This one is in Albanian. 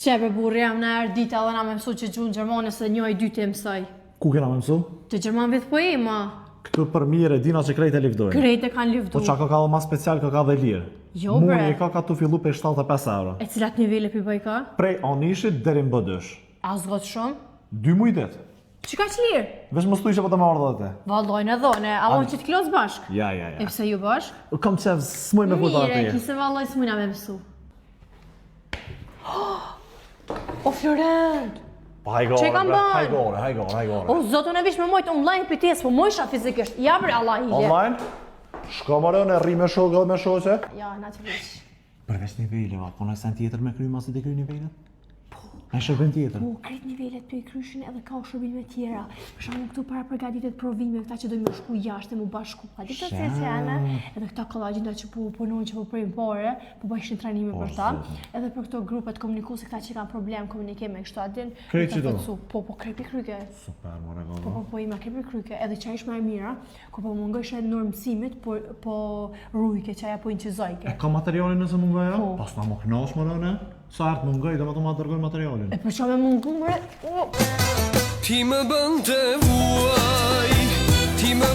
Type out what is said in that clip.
Qepe burri jam në erë dita dhe na me mësu që gjuhën Gjermane se njoj dytë e mësaj. Ku kena me mësu? Të Gjerman vith po e ma. Këtë për mire, dina që krejt e lifdojnë. Krejt e kanë lifdu. Po qa ka dhe ma special, ka dhe lirë. Jo bre. Muni ka tu fillu për 75 euro. E cilat nivele pi bëj ka? Prej anishit deri në B2. A zgot shumë? 2 mujtet. Që ka që lirë? Vesh më stu ishe po të më ardhë dhe te. Vallojnë e dhone, a vonë që t'klos bashk? Ja. E pse ju bashk? Kam qef, s'muj me futa Mire, atë. kise valloj s'mujna me mësu. O Florent! Që i kam banë? Hajgore. O zotën e vish me mojtë online për tes, po mojsha fizikisht. Ja bre Allah hile. Online? Shko më rënë, rri me shokë dhe me shoqe. Ja, na që vish. Përveç niveleve, po në sen tjetër me kry masit e kry nivelet? Me shërbim tjetër. Po, kretë nivellet për i kryshin edhe ka shërbime tjera. Për shumë këtu para përgatitet provime, këta që dojmë me shku jashtë e mu bashku. A di të se janë, edhe këta kollagjinda që po punojnë që po prejnë pare, po bëshin trajnime për ta. Edhe për këto grupet komunikuse, këta që kanë problem komunike me kështu adin. Krejt që do? Po, krepi kryke. Super, more gëllë. Po, ima krepi kryke. Edhe që ish më e mira, ku po mungësh edhe nërë mësimit, po rujke që aja po inqizojke. E ka materialin nëse mungoja? Po. Pas na më knash më rëne? Sa artë mungoj dhe më të ma dërgoj materialin. E për që me mungu mre? Ti më bën të vuaj, ti më